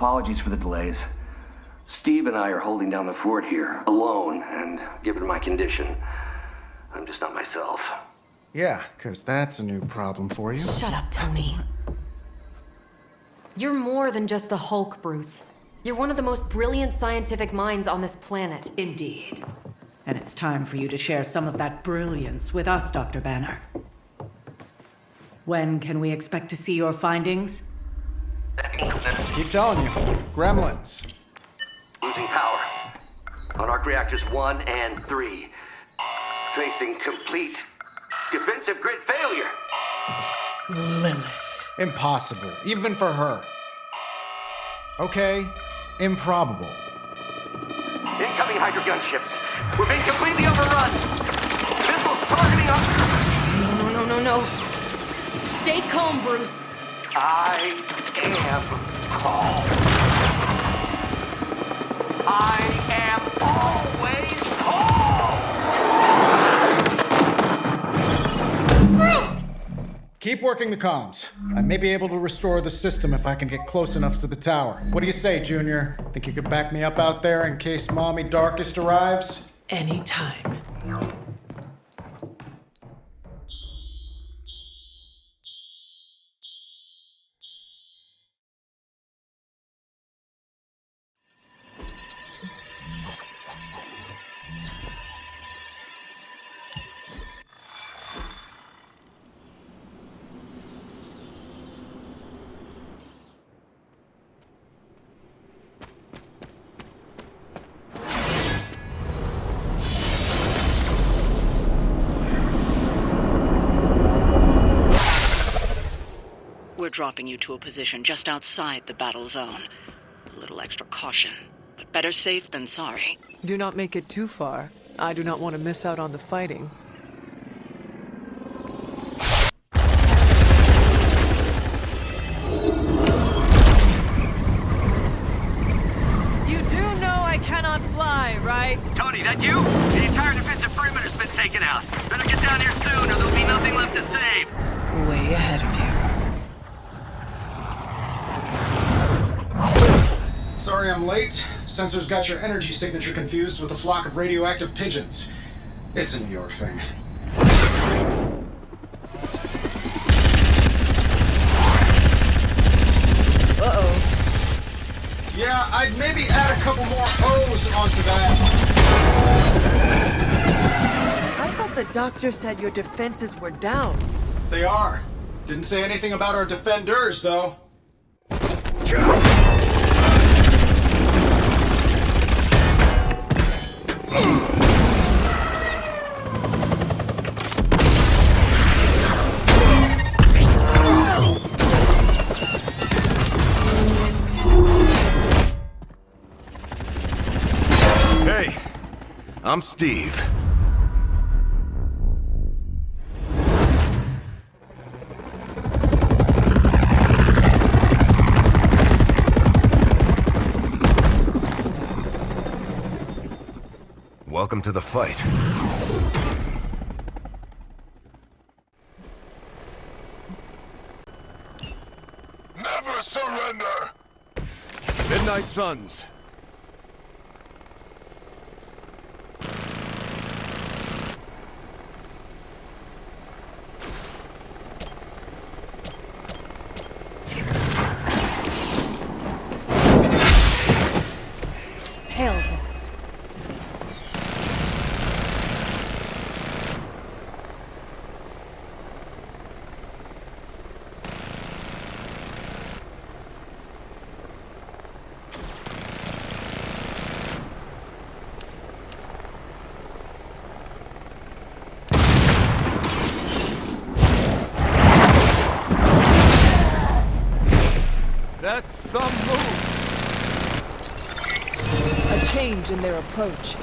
Apologies for the delays. Steve and I are holding down the fort here, alone, and given my condition, I'm just not myself. Yeah, because that's a new problem for you. Shut up, Tony. You're more than just the Hulk, Bruce. You're one of the most brilliant scientific minds on this planet. Indeed. And it's time for you to share some of that brilliance with us, Dr. Banner. When can we expect to see your findings? Keep telling you. Gremlins. Losing power. On arc reactors 1 and 3. Facing complete defensive grid failure. Lilith. Impossible, even for her. Okay, improbable. Incoming Hydra gunships. We're being completely overrun. Missiles targeting us. No. Stay calm, Bruce. I am calm. I am always calm. Bruce! Keep working the comms. I may be able to restore the system if I can get close enough to the tower. What do you say, Junior? Think you could back me up out there in case Mommy Darkest arrives? Anytime. We're dropping you to a position just outside the battle zone. A little extra caution, but better safe than sorry. Do not make it too far. I do not want to miss out on the fighting. You do know I cannot fly, right? Tony, that you? The entire defensive perimeter's been taken out. Better get down here soon or there'll be nothing left to save. Way ahead of you. Sorry I'm late. Sensors got your energy signature confused with a flock of radioactive pigeons. It's a New York thing. Uh-oh. Yeah, I'd maybe add a couple more O's onto that. I thought the doctor said your defenses were down. They are. Didn't say anything about our defenders, though. Hey, I'm Steve. Welcome to the fight. Never surrender! Midnight Suns. Hail that. That's some move. A change in their approach.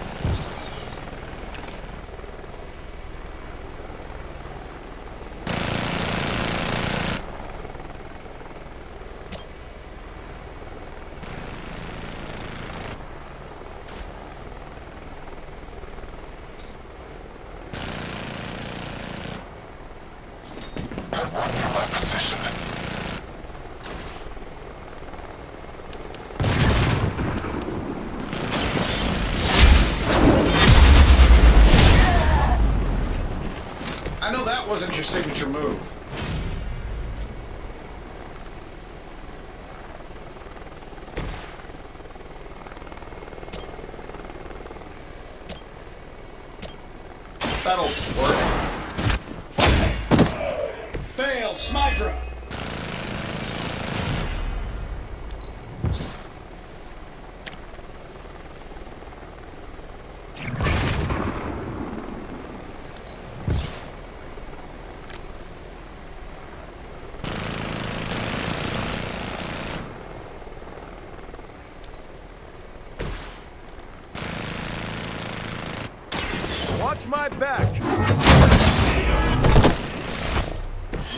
Run from my position. wasn't your signature move. That'll work. Fail, Smydra! Watch my back!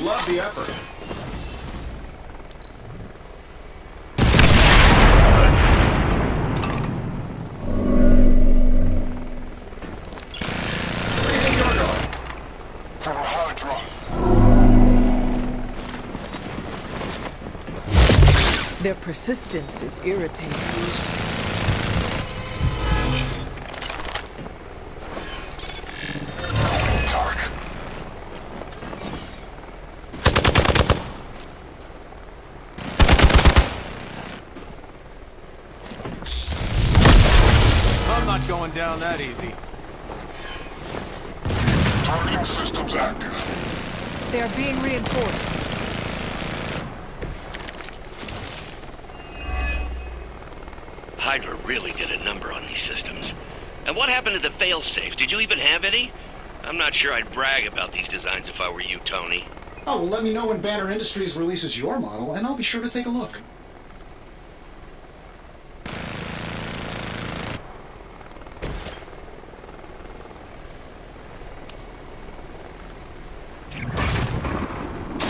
Love the effort. Where do you think you're going? For Hydra. Their persistence is irritating. I'm not going down that easy. Targeting systems active. They are being reinforced. Hydra really did a number on these systems. And what happened to the fail-safes? Did you even have any? I'm not sure I'd brag about these designs if I were you, Tony. Oh, well, let me know when Banner Industries releases your model, and I'll be sure to take a look.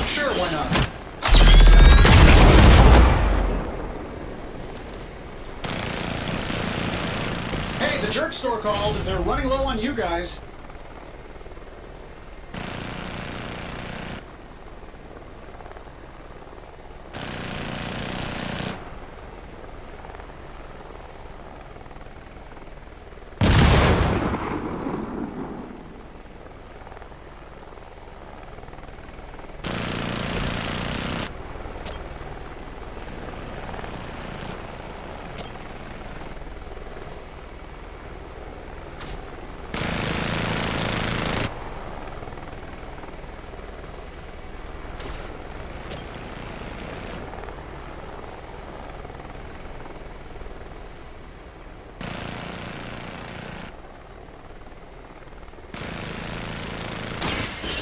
Sure, why not? Hey, the jerk store called. They're running low on you guys.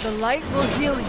The light will heal you.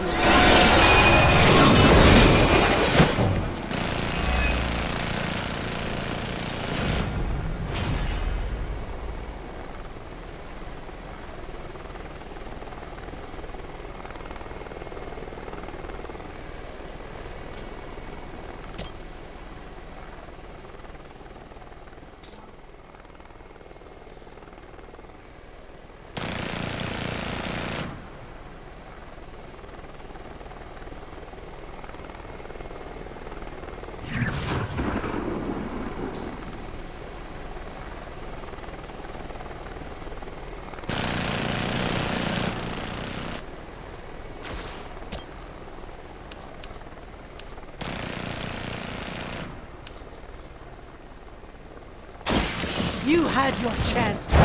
You had your chance to.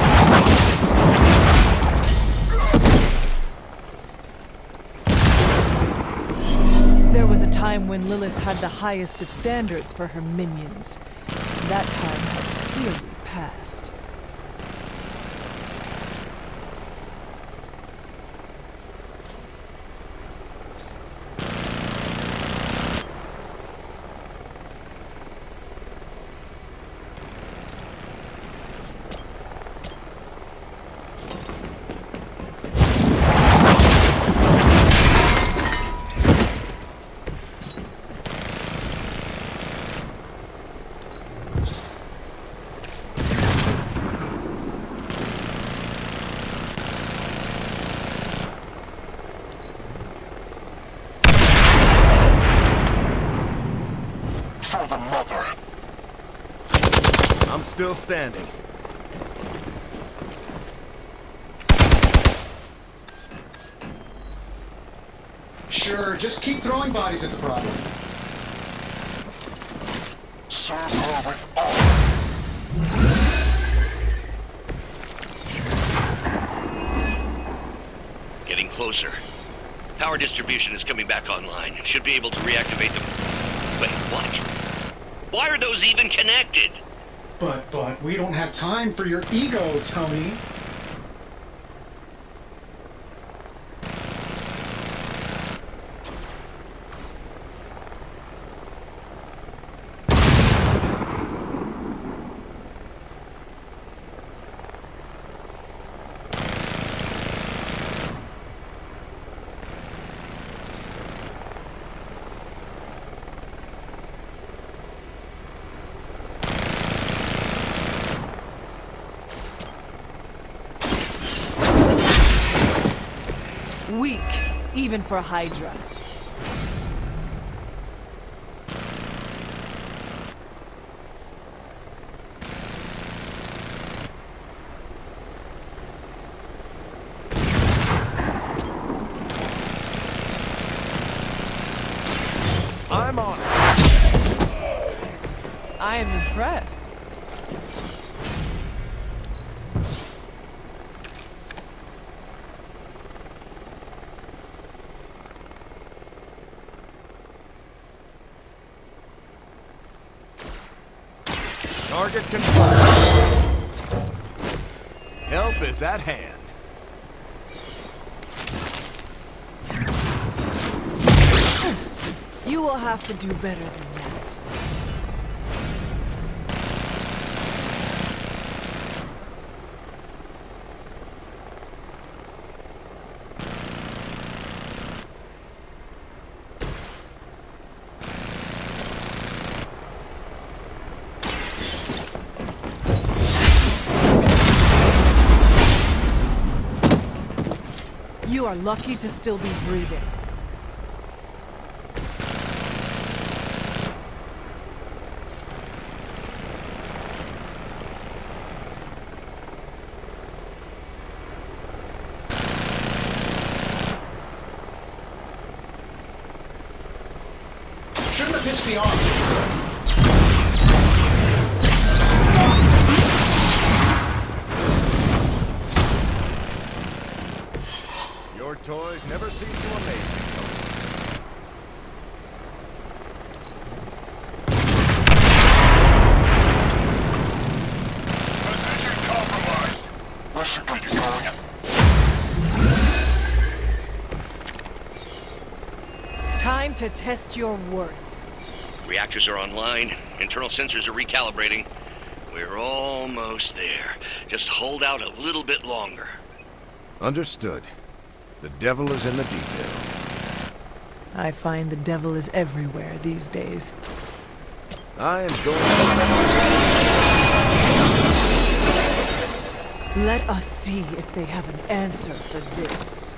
There was a time when Lilith had the highest of standards for her minions. That time has clearly passed. For the mother. I'm still standing. Sure, just keep throwing bodies at the problem. Serve her with honor. Getting closer. Power distribution is coming back online. Should be able to reactivate them. Wait, what? Why are those even connected? But, we don't have time for your ego, Tony. Weak, even for Hydra. I'm on it. I am impressed. Target confirmed. Help is at hand. You will have to do better than that. You are lucky to still be breathing. Shouldn't have pissed me off. Your toys never cease to amaze me. Position compromised. Listen, Victoria. Time to test your worth. Reactors are online. Internal sensors are recalibrating. We're almost there. Just hold out a little bit longer. Understood. The devil is in the details. I find the devil is everywhere these days. I am going Let us see if they have an answer for this.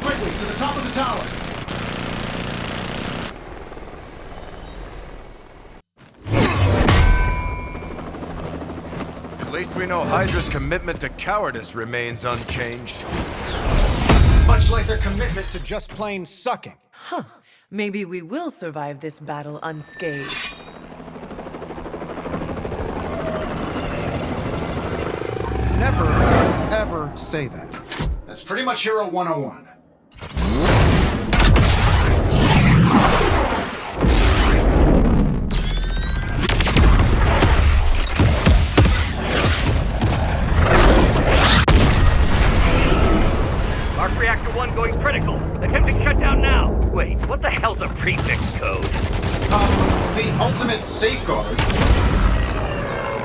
Quickly, to the top of the tower. At least we know Hydra's commitment to cowardice remains unchanged. Much like their commitment to just plain sucking. Maybe we will survive this battle unscathed. Never, ever say that. That's pretty much Hero 101. about now? Wait, what the hell's a prefix code? The ultimate safeguard.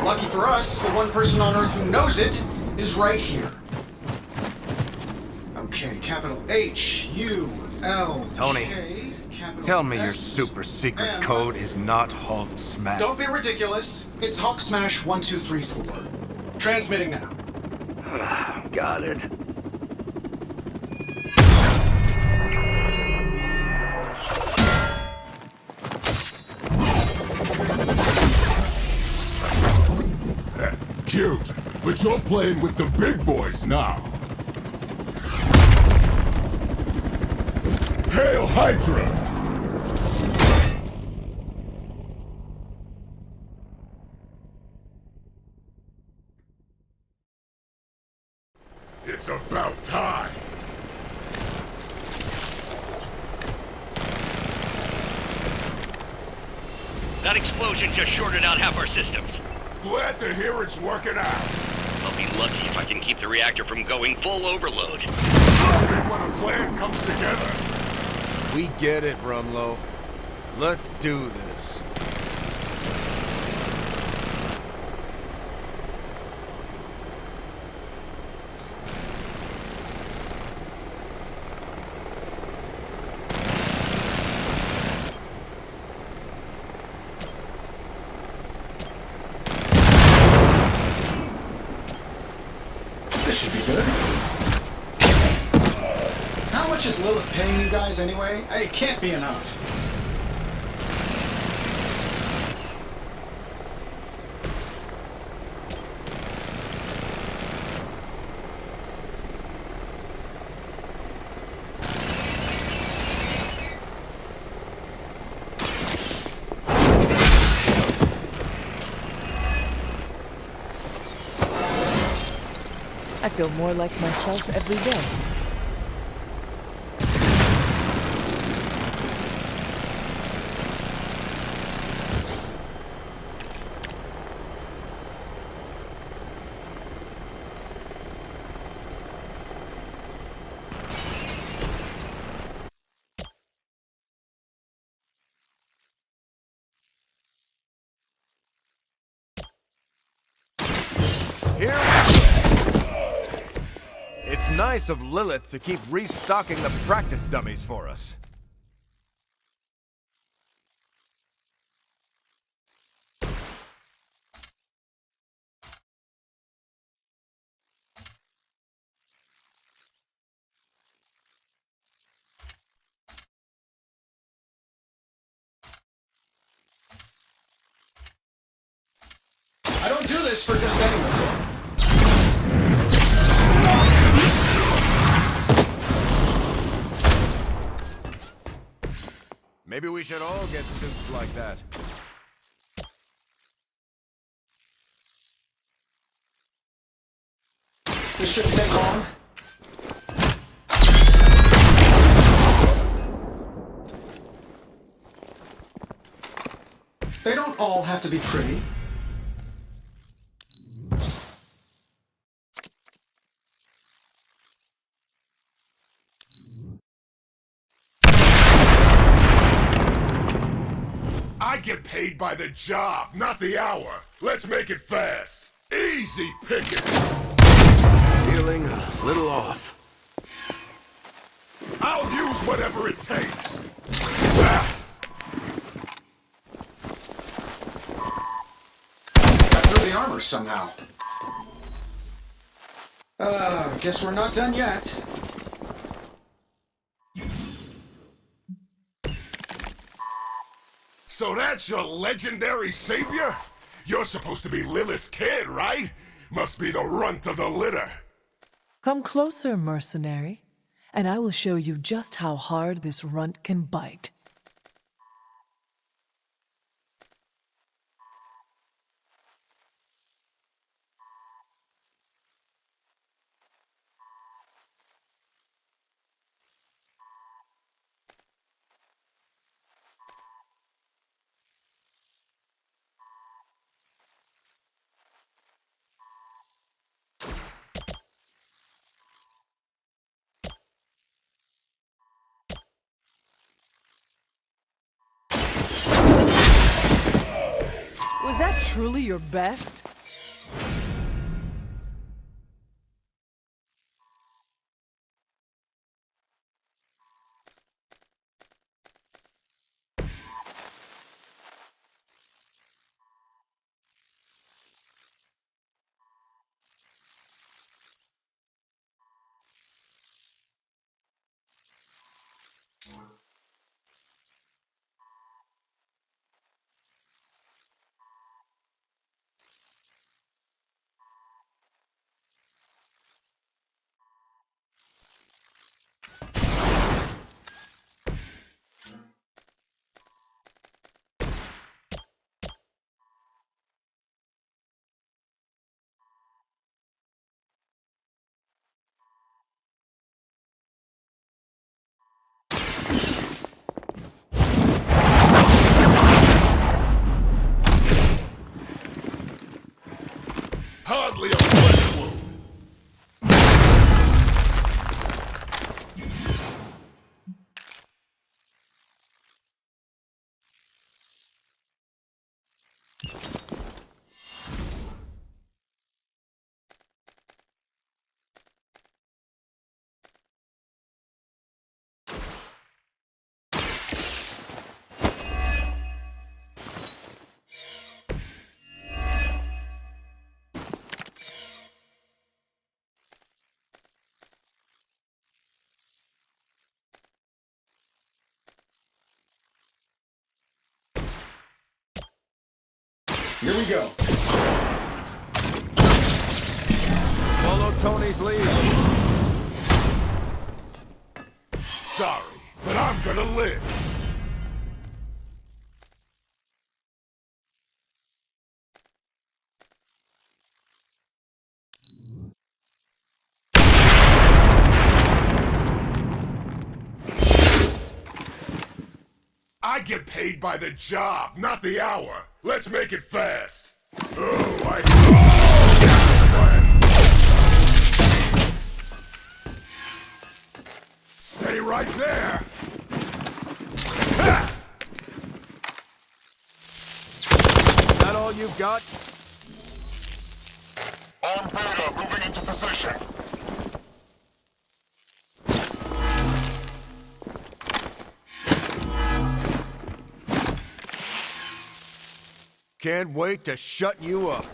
Lucky for us, the one person on Earth who knows it is right here. Okay, capital H-U-L. Tony, tell me your super secret code is not Hulk Smash. Don't be ridiculous. It's Hulk Smash 1234. Transmitting now. Got it. Cute, but you're playing with the big boys now. Hail Hydra! It's about time. That explosion just shorted out half our systems. Glad to hear it's working out. I'll be lucky if I can keep the reactor from going full overload. Only when a plan comes together. We get it, Rumlow. Let's do this. This should be good. How much is Lilith paying you guys anyway? It can't be enough. I feel more like myself every day. Here we go. It's nice of Lilith to keep restocking the practice dummies for us. I don't do this for just anyone. Maybe we should all get suits like that. This shouldn't take long. They don't all have to be pretty. I get paid by the job, not the hour. Let's make it fast. Easy picking. Feeling a little off. I'll use whatever it takes. Ah. Got through the armor somehow. Guess we're not done yet. So that's your legendary savior? You're supposed to be Lilith's kid, right? Must be the runt of the litter. Come closer, mercenary, and I will show you just how hard this runt can bite. truly your best? Hardly a flesh wound. Here we go. Follow Tony's lead. Sorry, but I'm gonna live. I get paid by the job, not the hour. Let's make it fast. Stay right there. Ha! That all you've got? On Beta, moving into position. Can't wait to shut you up.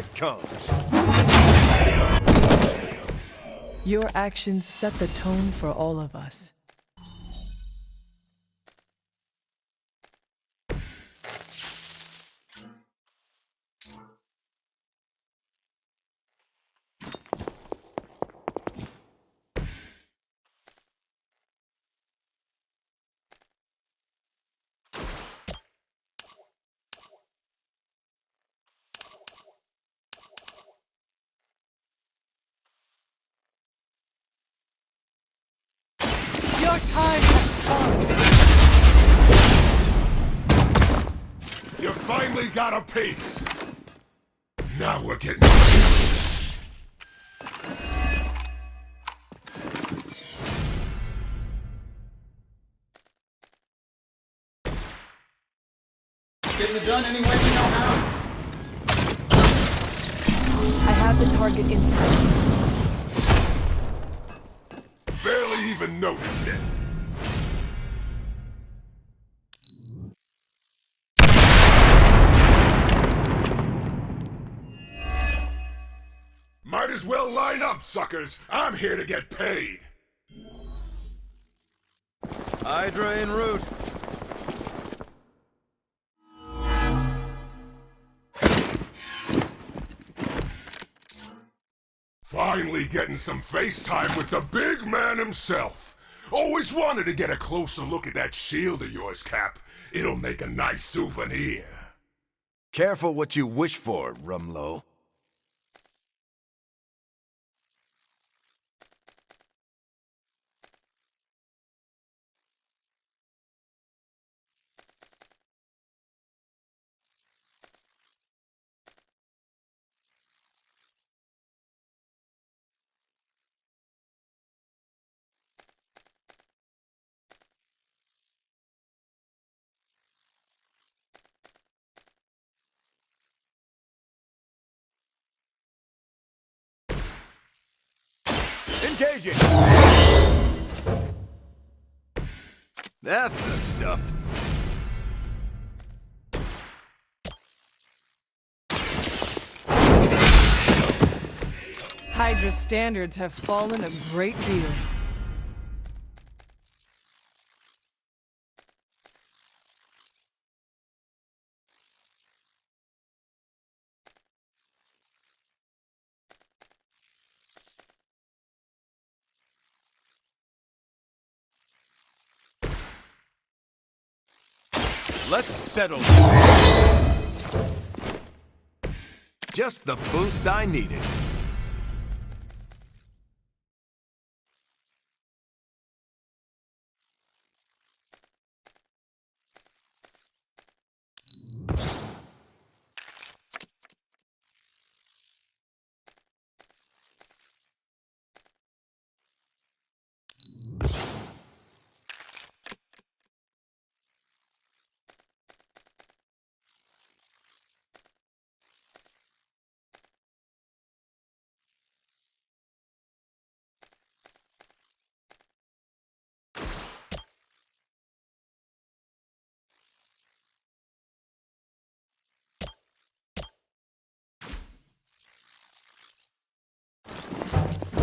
it comes. Your actions set the tone for all of us. Your time has come! You finally got a piece! Now we're getting... Getting it done any way we know how. I have the target in sight. Barely even noticed it. Might as well line up, suckers. I'm here to get paid. Hydra en route. Finally getting some FaceTime with the big man himself. Always wanted to get a closer look at that shield of yours, Cap. It'll make a nice souvenir. Careful what you wish for, Rumlow. Engaging! That's the stuff. Hydra standards have fallen a great deal. Let's settle. Just the boost I needed.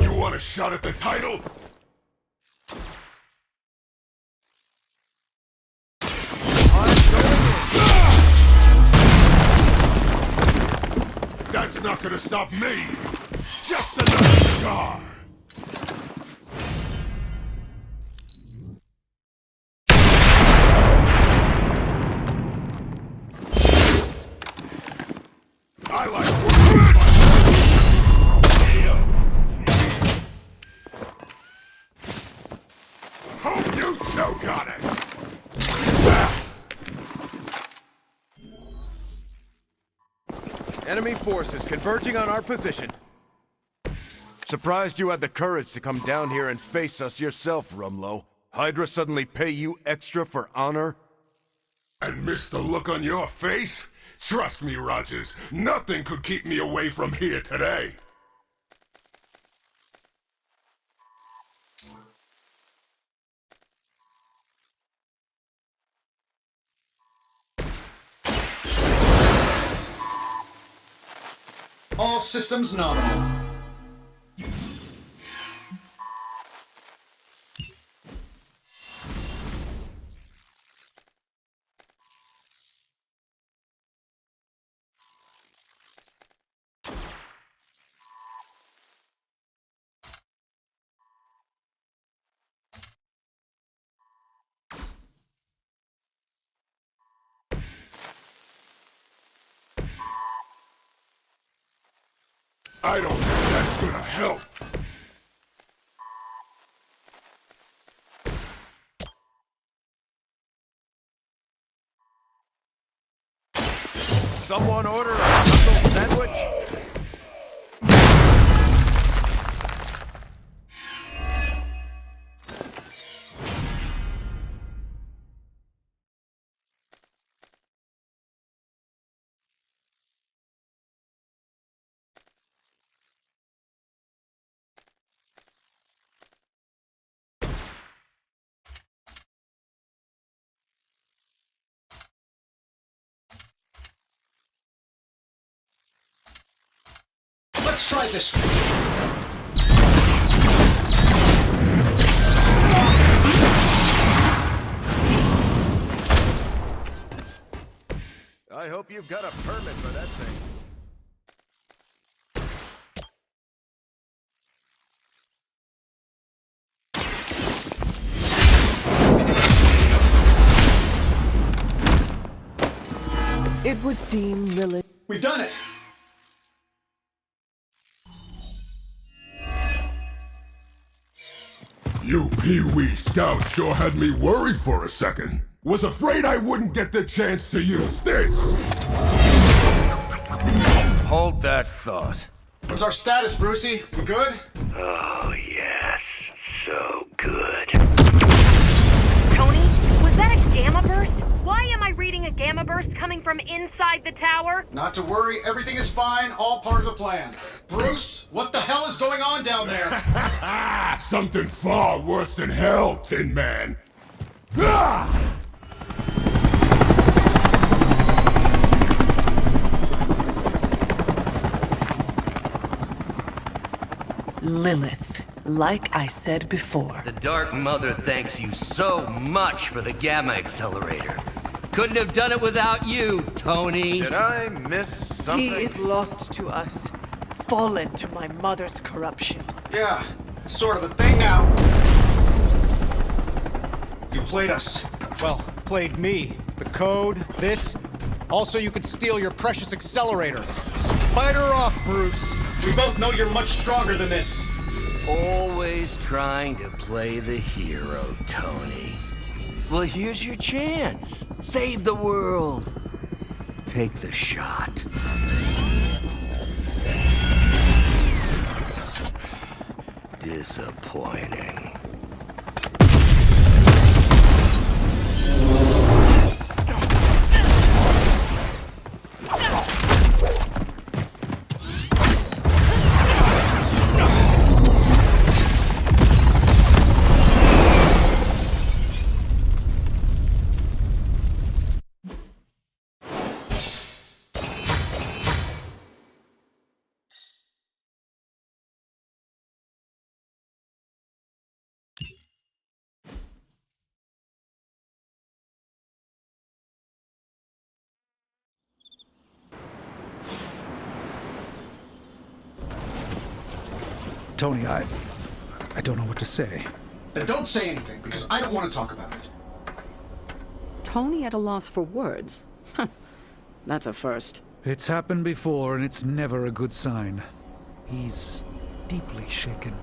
You want a shot at the title? That's not gonna stop me! Just another scar! I like working with my... Hope you choke on it! Enemy forces converging on our position. Surprised you had the courage to come down here and face us yourself, Rumlow. Hydra suddenly pay you extra for honor? And miss the look on your face? Trust me, Rogers, nothing could keep me away from here today. All systems nominal. I don't think that's gonna help. Someone order a hot sandwich? Let's try this one. I hope you've got a permit for that thing. It would seem Lilith. We've done it! You Pee-wee Scout sure had me worried for a second. Was afraid I wouldn't get the chance to use this. Hold that thought. What's our status, Brucey? We good? Oh, yes. So good. Tony, was that a gamma burst? Why am I reading a gamma burst coming from inside the tower? Not to worry, everything is fine, all part of the plan. Bruce, what the hell is going on down there? Something far worse than hell, Tin Man. Ah! Lilith, like I said before. The Dark Mother thanks you so much for the Gamma Accelerator. Couldn't have done it without you, Tony. Did I miss something? He is lost to us, fallen to my mother's corruption. Yeah, sort of a thing now. You played us. Well, played me. The code, this. Also, you could steal your precious accelerator. Fight her off, Bruce. We both know you're much stronger than this. Always trying to play the hero, Tony. Well, here's your chance. Save the world. Take the shot. Disappointing. Tony, I don't know what to say. Then don't say anything, because I don't want to talk about it. Tony at a loss for words. That's a first. It's happened before, and it's never a good sign. He's deeply shaken.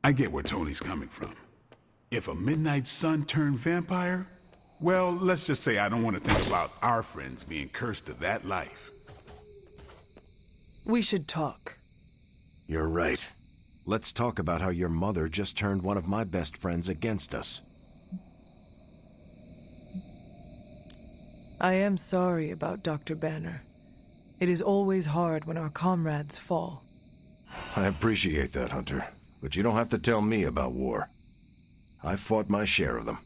I get where Tony's coming from. If a midnight sun turned vampire, well, let's just say I don't want to think about our friends being cursed to that life. We should talk. You're right. Let's talk about how your mother just turned one of my best friends against us. I am sorry about Dr. Banner. It is always hard when our comrades fall. I appreciate that, Hunter. But you don't have to tell me about war. I fought my share of them.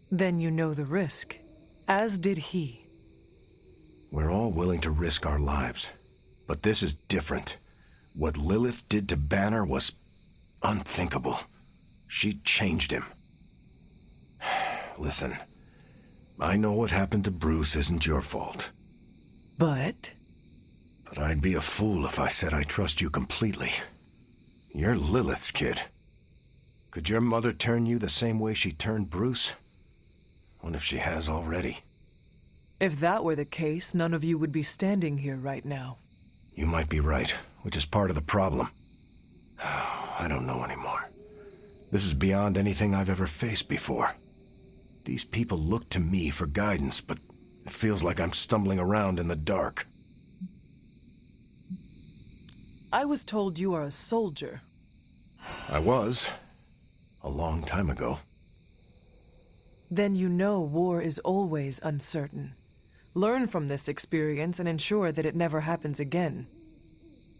Then you know the risk, as did he. We're all willing to risk our lives. But this is different. What Lilith did to Banner was unthinkable. She changed him. Listen, I know what happened to Bruce isn't your fault. But I'd be a fool if I said I trust you completely. You're Lilith's kid. Could your mother turn you the same way she turned Bruce? What if she has already? if that were the case, none of you would be standing here right now. You might be right, which is part of the problem. I don't know anymore. This is beyond anything I've ever faced before. These people look to me for guidance, but it feels like I'm stumbling around in the dark. I was told you are a soldier. I was. A long time ago. Then you know war is always uncertain. Learn from this experience and ensure that it never happens again.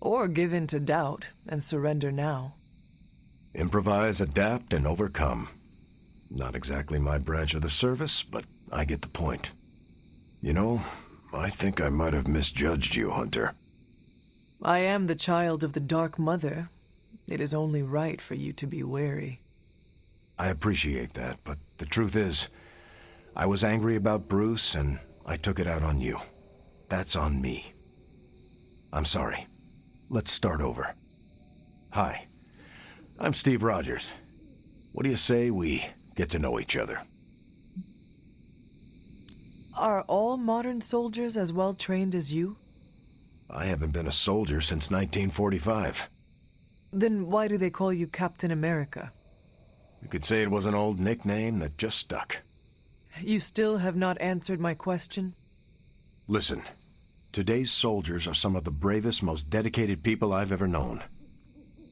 Or give in to doubt and surrender now. Improvise, adapt, and overcome. Not exactly my branch of the service, but I get the point. You know, I think I might have misjudged you, Hunter. I am the child of the Dark Mother. It is only right for you to be wary. I appreciate that, but the truth is, I was angry about Bruce, and I took it out on you. That's on me. I'm sorry. Let's start over. Hi, I'm Steve Rogers. What do you say we get to know each other? Are all modern soldiers as well trained as you? I haven't been a soldier since 1945. Then why do they call you Captain America? You could say it was an old nickname that just stuck. You still have not answered my question? Listen, today's soldiers are some of the bravest, most dedicated people I've ever known.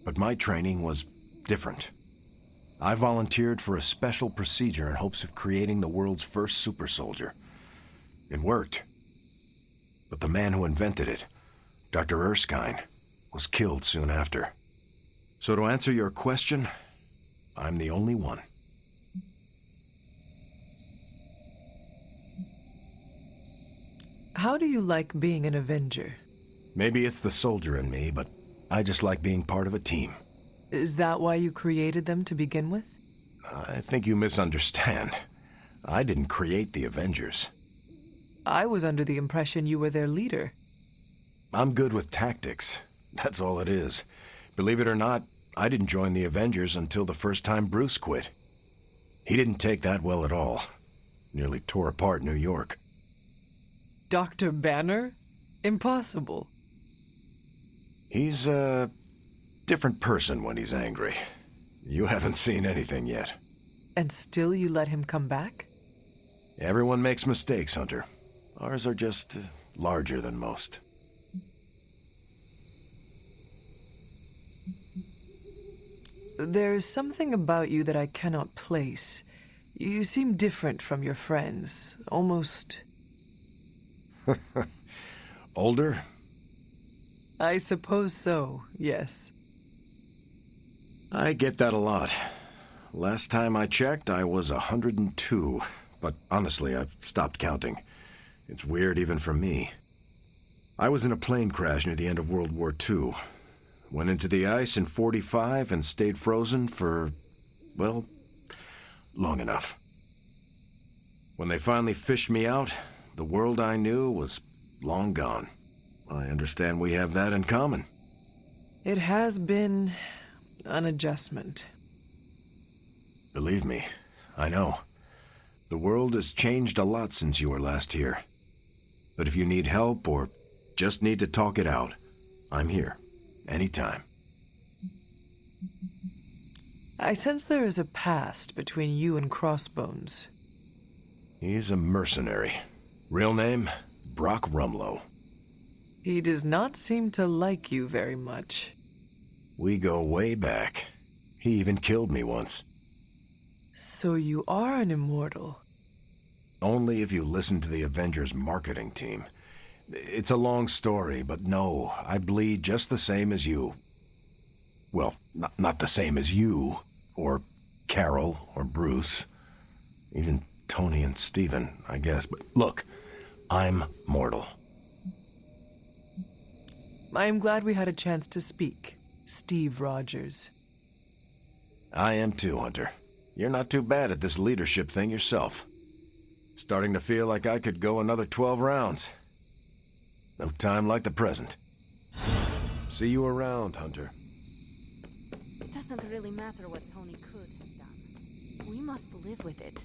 But my training was different. I volunteered for a special procedure in hopes of creating the world's first super soldier. It worked. But the man who invented it, Dr. Erskine, was killed soon after. So to answer your question, I'm the only one. How do you like being an Avenger? Maybe it's the soldier in me, but I just like being part of a team. Is that why you created them to begin with? I think you misunderstand. I didn't create the Avengers. I was under the impression you were their leader. I'm good with tactics. That's all it is. Believe it or not, I didn't join the Avengers until the first time Bruce quit. He didn't take that well at all. Nearly tore apart New York. Dr. Banner? Impossible. He's a different person when he's angry. You haven't seen anything yet. And still you let him come back? Everyone makes mistakes, Hunter. Ours are just larger than most. There's something about you that I cannot place. You seem different from your friends, almost... Older? I suppose so, yes. I get that a lot. Last time I checked, I was 102. But honestly, I've stopped counting. It's weird even for me. I was in a plane crash near the end of World War II. Went into the ice in '45 and stayed frozen for, well, long enough. When they finally fished me out, the world I knew was long gone. I understand we have that in common. It has been an adjustment. Believe me, I know. The world has changed a lot since you were last here. But if you need help or just need to talk it out, I'm here. Anytime. I sense there is a past between you and Crossbones. He's a mercenary. Real name, Brock Rumlow. He does not seem to like you very much. We go way back. He even killed me once. So you are an immortal. Only if you listen to the Avengers marketing team. It's a long story, but no, I bleed just the same as you. Well, not the same as you, or Carol, or Bruce. Even Tony and Steven, I guess. But look, I'm mortal. I am glad we had a chance to speak, Steve Rogers. I am too, Hunter. You're not too bad at this leadership thing yourself. Starting to feel like I could go another 12 rounds. No time like the present. See you around, Hunter. It doesn't really matter what Tony could have done. We must live with it.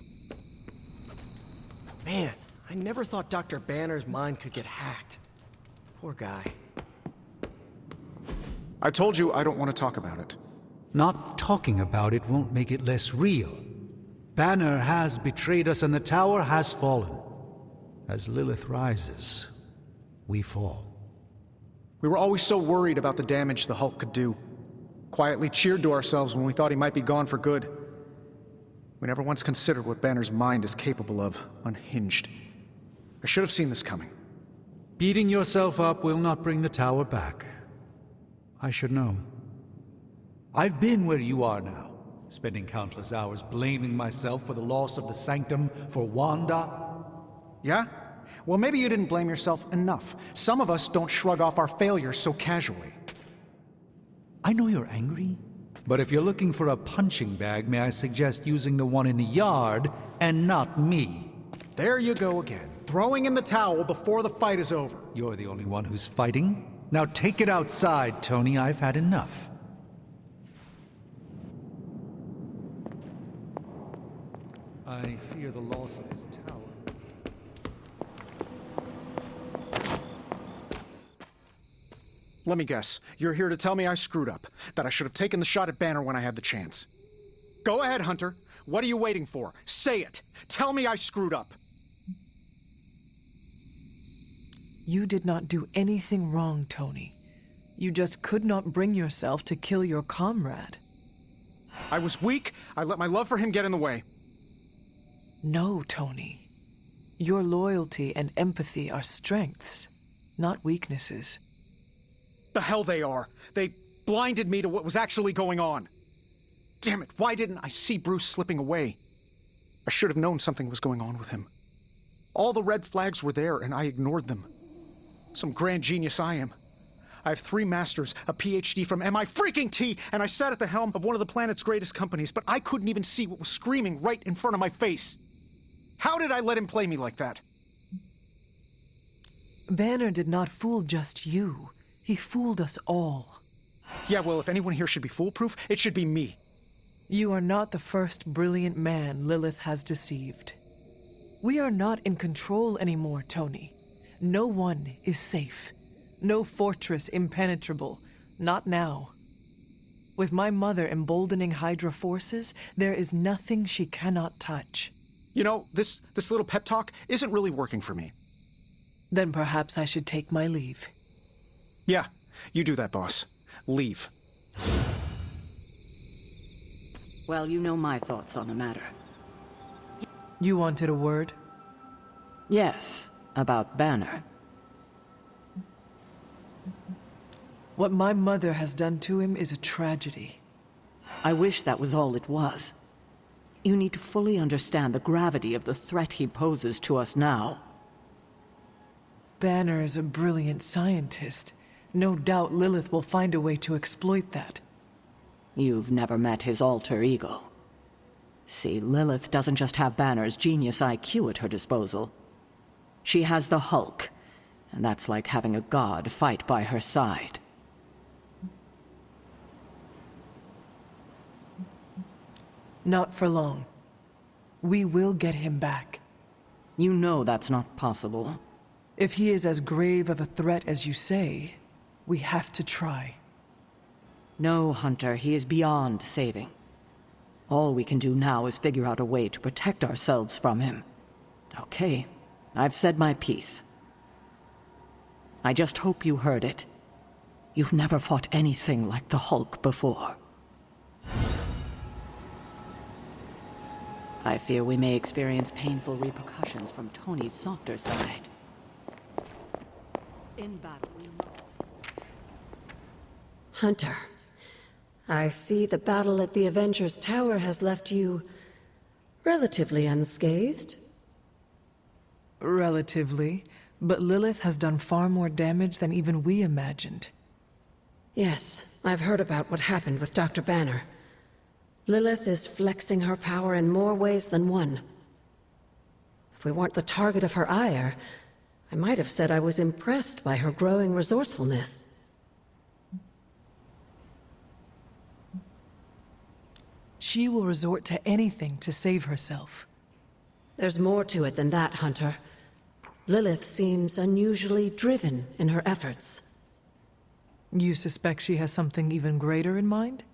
Man, I never thought Dr. Banner's mind could get hacked. Poor guy. I told you I don't want to talk about it. Not talking about it won't make it less real. Banner has betrayed us and the tower has fallen. As Lilith rises, we fall. We were always so worried about the damage the Hulk could do. Quietly cheered to ourselves when we thought he might be gone for good. We never once considered what Banner's mind is capable of, unhinged. I should have seen this coming. Beating yourself up will not bring the tower back. I should know. I've been where you are now, spending countless hours blaming myself for the loss of the Sanctum for Wanda. Yeah? Well, maybe you didn't blame yourself enough. Some of us don't shrug off our failures so casually. I know you're angry, but if you're looking for a punching bag, may I suggest using the one in the yard and not me? There you go again, throwing in the towel before the fight is over. You're the only one who's fighting. Now take it outside, Tony. I've had enough. I fear the loss of his tower. Let me guess. You're here to tell me I screwed up. That I should have taken the shot at Banner when I had the chance. Go ahead, Hunter. What are you waiting for? Say it. Tell me I screwed up. You did not do anything wrong, Tony. You just could not bring yourself to kill your comrade. I was weak. I let my love for him get in the way. No, Tony. Your loyalty and empathy are strengths, not weaknesses. The hell they are. They blinded me to what was actually going on. Damn it, why didn't I see Bruce slipping away? I should have known something was going on with him. All the red flags were there, and I ignored them. Some grand genius I am. I have 3 masters, a PhD from MI-freaking-T, and I sat at the helm of one of the planet's greatest companies, but I couldn't even see what was screaming right in front of my face. How did I let him play me like that? Banner did not fool just you. He fooled us all. Yeah, well, if anyone here should be foolproof, it should be me. You are not the first brilliant man Lilith has deceived. We are not in control anymore, Tony. No one is safe. No fortress impenetrable. Not now. With my mother emboldening Hydra forces, there is nothing she cannot touch. You know, this little pep talk isn't really working for me. Then perhaps I should take my leave. Yeah, you do that, boss. Leave. Well, you know my thoughts on the matter. You wanted a word? Yes, about Banner. What my mother has done to him is a tragedy. I wish that was all it was. You need to fully understand the gravity of the threat he poses to us now. Banner is a brilliant scientist. No doubt Lilith will find a way to exploit that. You've never met his alter ego. See, Lilith doesn't just have Banner's genius IQ at her disposal. She has the Hulk, and that's like having a god fight by her side. Not for long. We will get him back. You know that's not possible. If he is as grave of a threat as you say, we have to try. No, Hunter, he is beyond saving. All we can do now is figure out a way to protect ourselves from him. Okay, I've said my piece. I just hope you heard it. You've never fought anything like the Hulk before. I fear we may experience painful repercussions from Tony's softer side. In battle, we know. Hunter, I see the battle at the Avengers Tower has left you relatively unscathed. Relatively, but Lilith has done far more damage than even we imagined. Yes, I've heard about what happened with Dr. Banner. Lilith is flexing her power in more ways than one. If we weren't the target of her ire, I might have said I was impressed by her growing resourcefulness. She will resort to anything to save herself. There's more to it than that, Hunter. Lilith seems unusually driven in her efforts. You suspect she has something even greater in mind?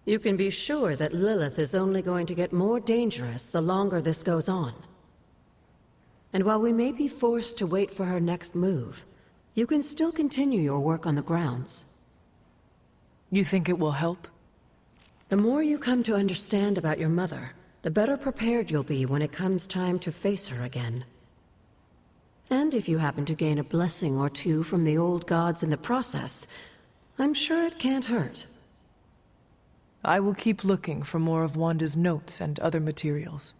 You can be sure that Lilith is only going to get more dangerous the longer this goes on. And while we may be forced to wait for her next move, you can still continue your work on the grounds. You think it will help? The more you come to understand about your mother, the better prepared you'll be when it comes time to face her again. And if you happen to gain a blessing or two from the old gods in the process, I'm sure it can't hurt. I will keep looking for more of Wanda's notes and other materials.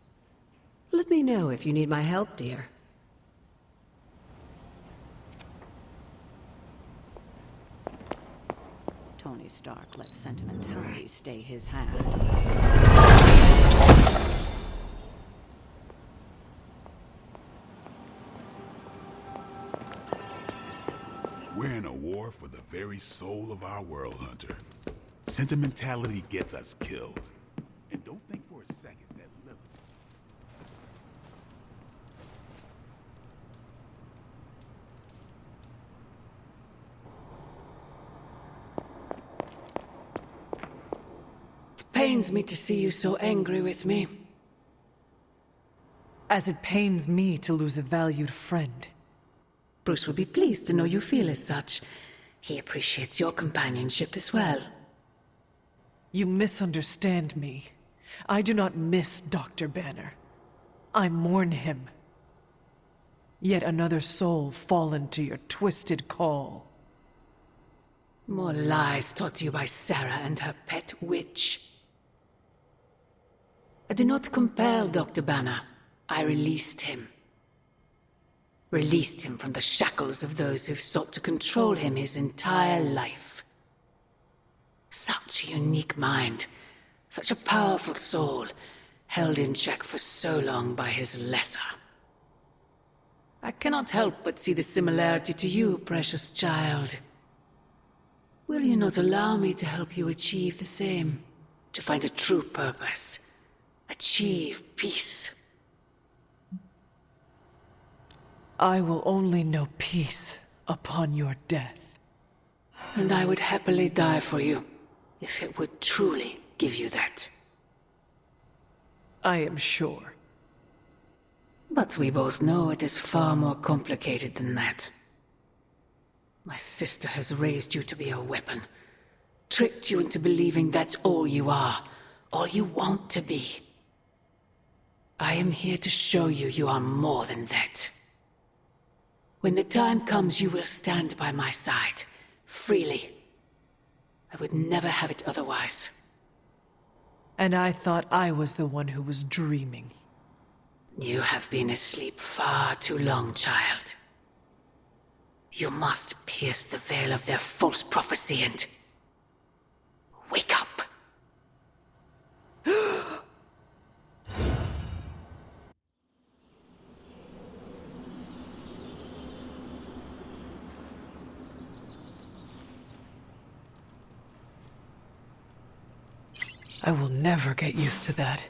Let me know if you need my help, dear. Tony Stark let sentimentality stay his hand. We're in a war for the very soul of our world, Hunter. Sentimentality gets us killed. And don't think for a second that Lilith... It pains me to see you so angry with me. As it pains me to lose a valued friend. Bruce would be pleased to know you feel as such. He appreciates your companionship as well. You misunderstand me. I do not miss Dr. Banner. I mourn him. Yet another soul fallen to your twisted call. More lies taught to you by Sarah and her pet witch. I do not compel Dr. Banner. I released him. Released him from the shackles of those who've sought to control him his entire life. Such a unique mind, such a powerful soul, held in check for so long by his lesser. I cannot help but see the similarity to you, precious child. Will you not allow me to help you achieve the same? To find a true purpose, achieve peace. I will only know peace upon your death. And I would happily die for you, if it would truly give you that. I am sure. But we both know it is far more complicated than that. My sister has raised you to be a weapon, tricked you into believing that's all you are, all you want to be. I am here to show you you are more than that. When the time comes, you will stand by my side, freely. I would never have it otherwise. And I thought I was the one who was dreaming. You have been asleep far too long, child. You must pierce the veil of their false prophecy and... wake up! I will never get used to that.